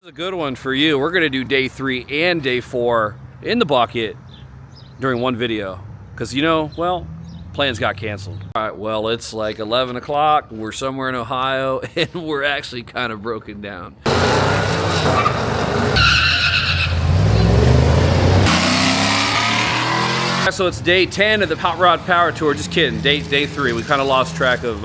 This is a good one for you. We're going to do day 3 and day 4 in the bucket during one video. Because, you know, well, plans got canceled. All right, well, it's like 11 o'clock. We're somewhere in Ohio, and we're actually kind of broken down. So it's day 10 of the Hot Rod Power Tour. Just kidding, day 3. We kind of lost track of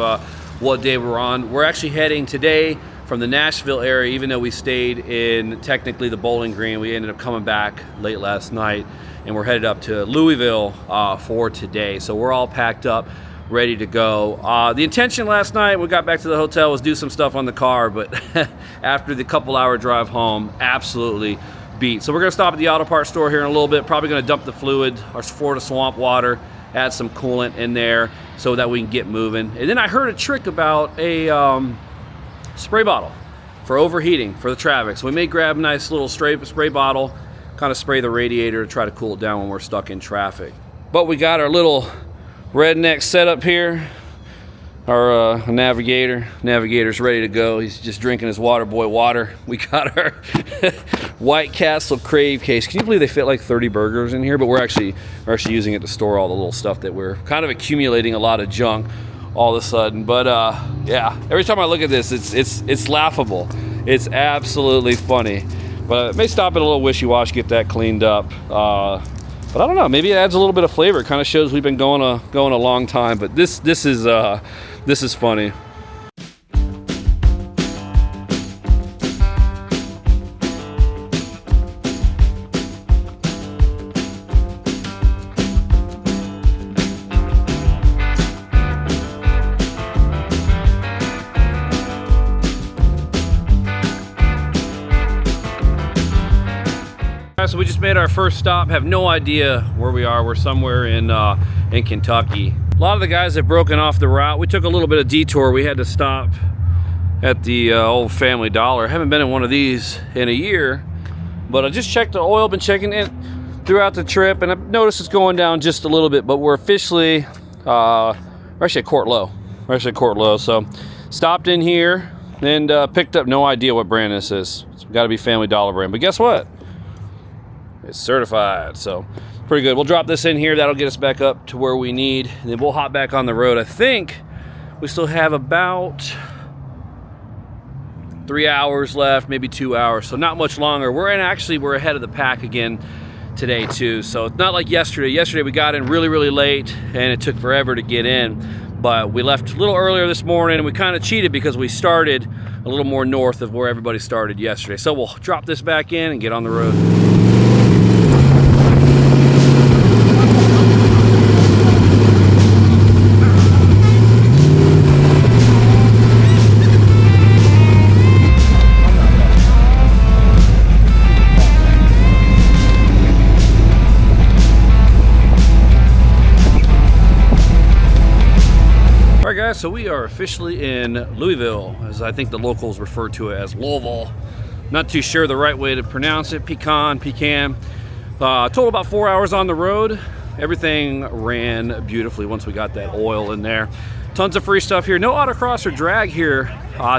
what day we're on. We're actually heading today from the Nashville area, even though we stayed in technically the Bowling Green. We ended up coming back late last night, and we're headed up to Louisville for today. So we're all packed up, ready to go. The intention last night, we got back to the hotel, was do some stuff on the car, but after the couple-hour drive home, absolutely beat. So we're gonna stop at the auto parts store here in a little bit, probably gonna dump the fluid, our Florida swamp water, add some coolant in there so that we can get moving. And then I heard a trick about a spray bottle for overheating for the traffic. So we may grab a nice little spray bottle, kind of spray the radiator to try to cool it down when we're stuck in traffic. But we got our little redneck setup here. Our navigator's ready to go. He's just drinking his Water Boy water. We got our White Castle Crave case. Can you believe they fit like 30 burgers in here? But we're actually using it to store all the little stuff that we're kind of accumulating a lot of junk all of a sudden. But yeah, every time I look at this, it's laughable. It's absolutely funny. But it may stop at a little wishy-washy, get that cleaned up. But I don't know, maybe it adds a little bit of flavor. It kind of shows we've been going a long time. But this is funny. So we just made our first stop. Have no idea where we are. We're somewhere in Kentucky. A lot of the guys have broken off the route. We took a little bit of detour. We had to stop at the old Family Dollar. Haven't been in one of these in a year, but I just checked the oil. Been checking it throughout the trip, and I've noticed it's going down just a little bit. But we're officially we're actually at Court Low. We're actually at Court Low. So stopped in here and picked up. No idea what brand this is. It's got to be Family Dollar brand. But guess what? It's certified, so pretty good. We'll drop this in here. That'll get us back up to where we need, and then we'll hop back on the road. I think we still have about 3 hours left, maybe 2 hours, so not much longer. We're ahead of the pack again today too, so it's not like yesterday. Yesterday we got in really late, and it took forever to get in, but we left a little earlier this morning, and we kind of cheated because we started a little more north of where everybody started yesterday. So we'll drop this back in and get on the road. So we are officially in Louisville, as I think the locals refer to it as Louisville. Not too sure the right way to pronounce it. Pecan. Total about 4 hours on the road. Everything ran beautifully once we got that oil in there. Tons of free stuff here. No autocross or drag here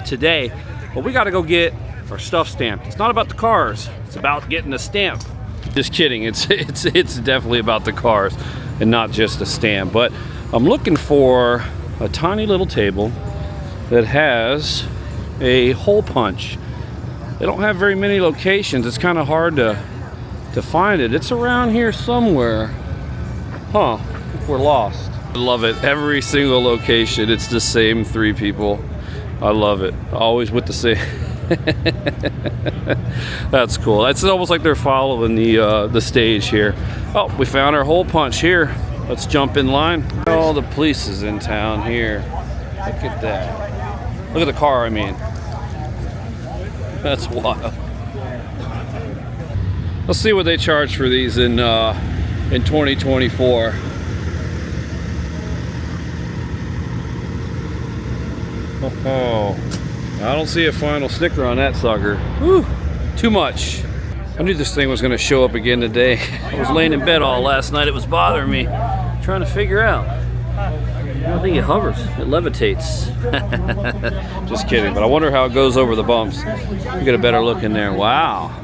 today, but we got to go get our stuff stamped. It's not about the cars. It's about getting a stamp. Just kidding. It's definitely about the cars and not just a stamp. But I'm looking for a tiny little table that has a hole punch. They don't have very many locations. It's kind of hard to find it. It's around here somewhere. Huh, we're lost. I love it. Every single location, it's the same 3 people. I love it. Always with the same. That's cool. It's almost like they're following the stage here. Oh, we found our hole punch here. Let's jump in line. All the police is in town here. Look at that. Look at the car, I mean. That's wild. Let's see what they charge for these in 2024. Oh, I don't see a final sticker on that sucker. Whew, too much. I knew this thing was going to show up again today. I was laying in bed all last night. It was bothering me, trying to figure out I think it hovers. It levitates. Just kidding. But I wonder how it goes over the bumps. You get a better look in there. Wow.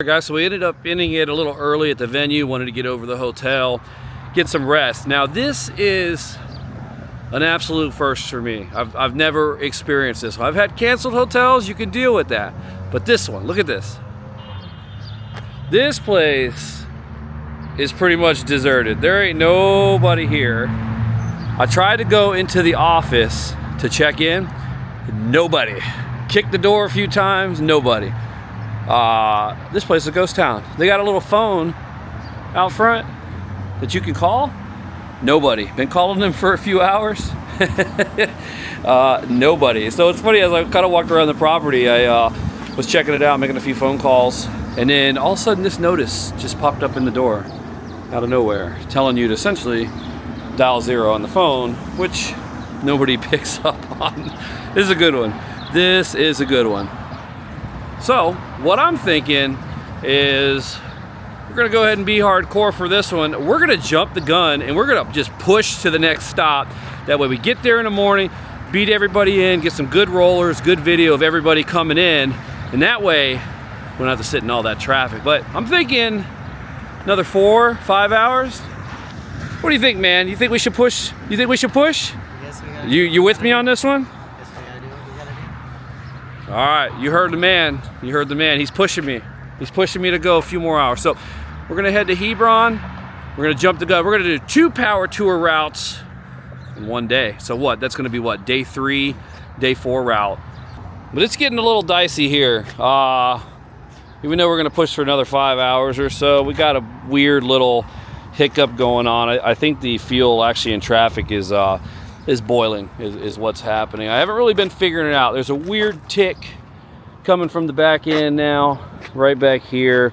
Guys, so we ended up ending it a little early at the venue. Wanted to get over the hotel, get some rest. Now this is an absolute first for me. I've never experienced this. I've had canceled hotels, you can deal with that, but this one, look at this. This place is pretty much deserted. There ain't nobody here. I tried to go into the office to check in, nobody. Kicked the door a few times, nobody. This place is a ghost town. They got a little phone out front that you can call. Nobody. Been calling them for a few hours. Nobody. So it's funny, as I kind of walked around the property, I was checking it out, making a few phone calls, and then all of a sudden this notice just popped up in the door out of nowhere, telling you to essentially dial 0 on the phone, which nobody picks up on. This is a good one. This is a good one. So what I'm thinking is we're gonna go ahead and be hardcore for this one. We're gonna jump the gun and we're gonna just push to the next stop. That way we get there in the morning, beat everybody in, get some good rollers, good video of everybody coming in, and that way we don't have to sit in all that traffic. But I'm thinking another 4-5 hours. What do you think, man? You think we should push? You think we should push? Yes, we gotta You with me on this one? Yes, we gotta do what we gotta do. All right, you heard the man. You heard the man. He's pushing me. He's pushing me to go a few more hours. So we're gonna head to Hebron. We're gonna jump the gun. We're gonna do 2 power tour routes in one day. So what? That's gonna be what? Day 3, day 4 route. But it's getting a little dicey here. Even though we're gonna push for another 5 hours or so, we got a weird little hiccup going on. I think the fuel actually in traffic is boiling, is what's happening. I haven't really been figuring it out. There's a weird tick coming from the back end now, right back here.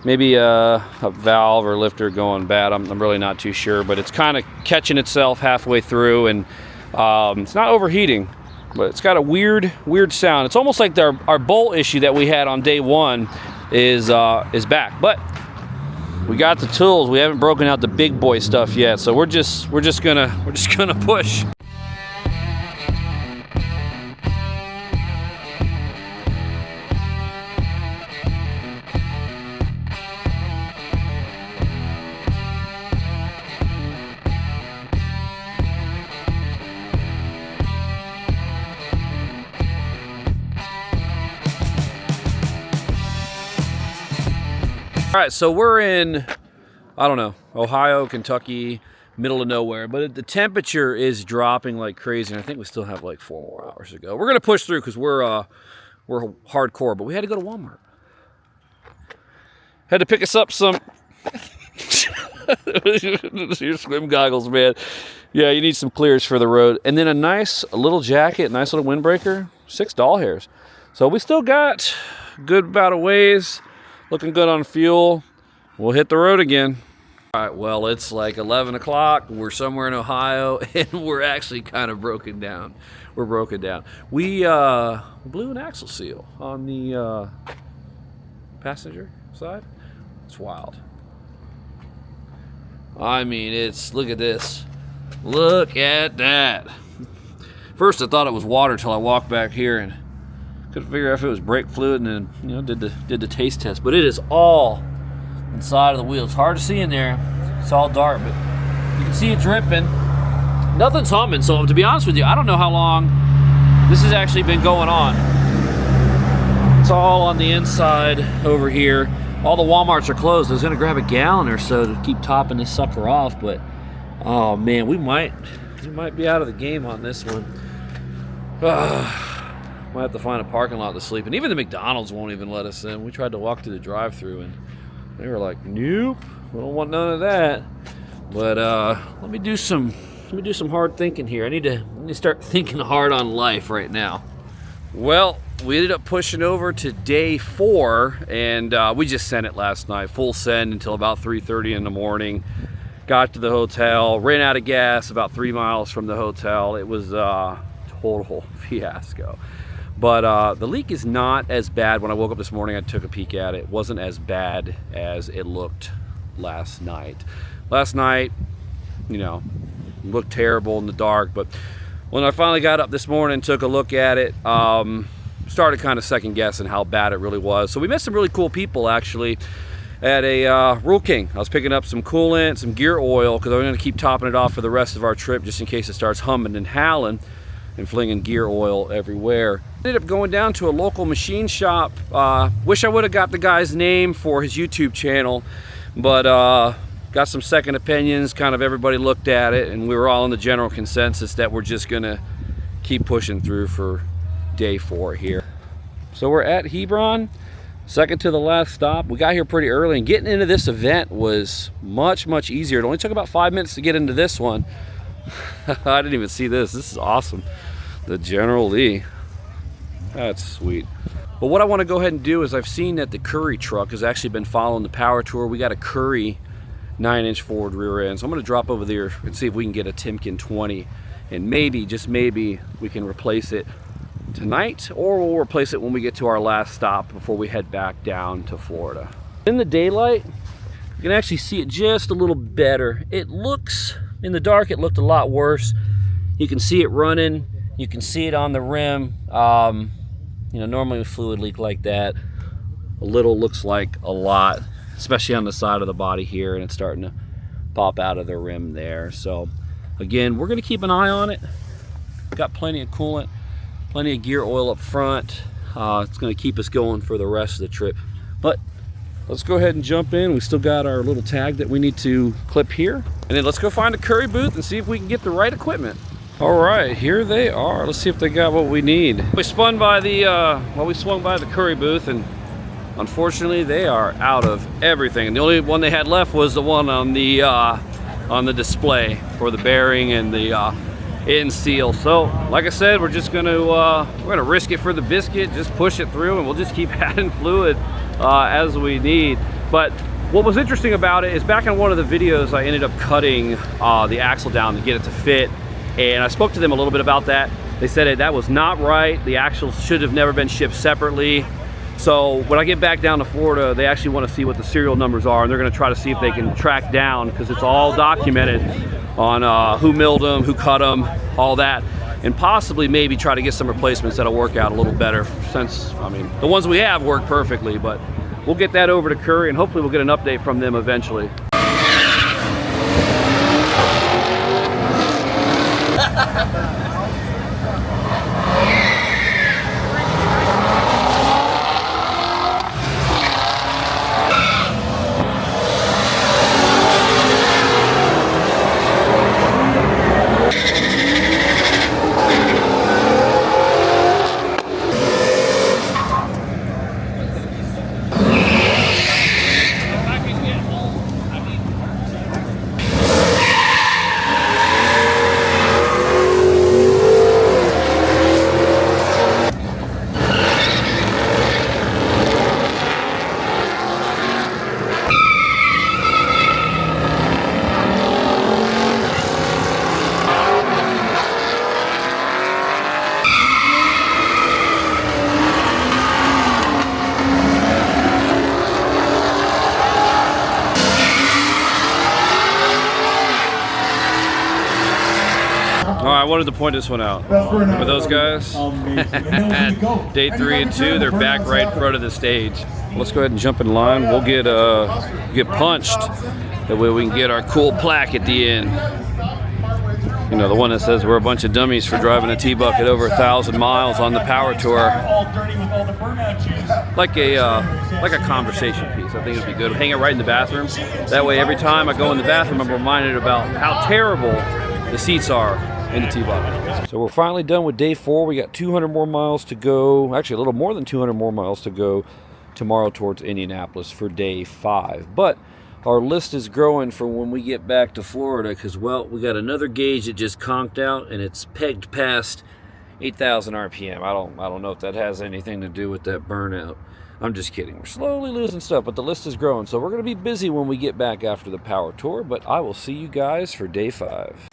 Maybe a valve or lifter going bad. I'm really not too sure, but it's kind of catching itself halfway through, and it's not overheating, but it's got a weird sound. It's almost like our bolt issue that we had on day 1 is back, but we got the tools. We haven't broken out the big boy stuff yet, so we're just gonna push. All right, so we're in, I don't know, Ohio, Kentucky, middle of nowhere, but the temperature is dropping like crazy, and I think we still have like 4 more hours to go. We're gonna push through because we're hardcore, but we had to go to Walmart. Had to pick us up some your swim goggles, man. Yeah, you need some clears for the road, and then a nice little jacket, nice little windbreaker, 6 doll hairs. So we still got good about a ways. Looking good on fuel. We'll hit the road again. All right, well, it's like 11 o'clock. We're somewhere in Ohio, and we're actually kind of broken down. We're broken down. We blew an axle seal on the passenger side. It's wild. I mean, look at this. Look at that. First, I thought it was water till I walked back here and couldn't figure out if it was brake fluid, and then did the taste test. But it is all inside of the wheel. It's hard to see in there. It's all dark, but you can see it dripping. Nothing's humming. So to be honest with you, I don't know how long this has actually been going on. It's all on the inside over here. All the Walmarts are closed. I was gonna grab a gallon or so to keep topping this sucker off, but oh man, we might be out of the game on this one. Might have to find a parking lot to sleep, and even the McDonald's won't even let us in. We tried to walk through the drive-thru, and they were like, "Nope, we don't want none of that." But let me do some hard thinking here. I need to start thinking hard on life right now. Well, we ended up pushing over to day 4, and we just sent it last night, full send until about 3:30 in the morning. Got to the hotel, ran out of gas about 3 miles from the hotel. It was a total fiasco. But the leak is not as bad. When I woke up this morning, I took a peek at it. It wasn't as bad as it looked last night. Last night, you know, looked terrible in the dark, but when I finally got up this morning, took a look at it, started kind of second guessing how bad it really was. So we met some really cool people actually at a Rule King. I was picking up some coolant, some gear oil, because I'm going to keep topping it off for the rest of our trip just in case it starts humming and howling and flinging gear oil everywhere. Ended up going down to a local machine shop. Wish I would have got the guy's name for his YouTube channel, but got some second opinions. Kind of everybody looked at it, and we were all in the general consensus that we're just gonna keep pushing through for day 4 here. So we're at Hebron, second to the last stop. We got here pretty early, and getting into this event was much easier. It only took about 5 minutes to get into this one. I didn't even see this. This is awesome. The General Lee. That's sweet. But what I want to go ahead and do is, I've seen that the Currie truck has actually been following the power tour. We got a Currie 9-inch forward rear end, so I'm going to drop over there and see if we can get a Timken 20, and maybe, just maybe, we can replace it tonight, or we'll replace it when we get to our last stop before we head back down to Florida. In the daylight, you can actually see it just a little better. It looks, in the dark, it looked a lot worse. You can see it running, you can see it on the rim. You know, normally with fluid leak like that, a little looks like a lot, especially on the side of the body here, and it's starting to pop out of the rim there. So again, we're going to keep an eye on it. Got plenty of coolant, plenty of gear oil up front. It's going to keep us going for the rest of the trip. But let's go ahead and jump in. We still got our little tag that we need to clip here, and then let's go find a Currie booth and see if we can get the right equipment. All right, here they are. Let's see if they got what we need. We spun by the we swung by the Currie booth, and unfortunately, they are out of everything. And the only one they had left was the one on the display for the bearing and the end seal. So, like I said, we're just gonna risk it for the biscuit, just push it through, and we'll just keep adding fluid as we need. But what was interesting about it is, back in one of the videos, I ended up cutting the axle down to get it to fit, and I spoke to them a little bit about that. They said that was not right. The axles should have never been shipped separately. So when I get back down to Florida, they actually want to see what the serial numbers are, and they're going to try to see if they can track down, because it's all documented on who milled them, who cut them, all that, and possibly maybe try to get some replacements that'll work out a little better, since, I mean, the ones we have work perfectly. But we'll get that over to Currie, and hopefully we'll get an update from them eventually. I wanted to point this one out. Remember those guys? Day 3 and 2, they're back right in front of the stage. Let's go ahead and jump in line. We'll get punched. That way we can get our cool plaque at the end. You know, the one that says we're a bunch of dummies for driving a T-Bucket over 1,000 miles on the power tour. Like a conversation piece. I think it'd be good. Hang it right in the bathroom. That way every time I go in the bathroom, I'm reminded about how terrible the seats are in the T-block. So we're finally done with day 4. We got 200 more miles to go. Actually, a little more than 200 more miles to go tomorrow towards Indianapolis for day 5. But our list is growing for when we get back to Florida because, well, we got another gauge that just conked out and it's pegged past 8,000 RPM. I don't know if that has anything to do with that burnout. I'm just kidding. We're slowly losing stuff, but the list is growing. So we're going to be busy when we get back after the power tour, but I will see you guys for day 5.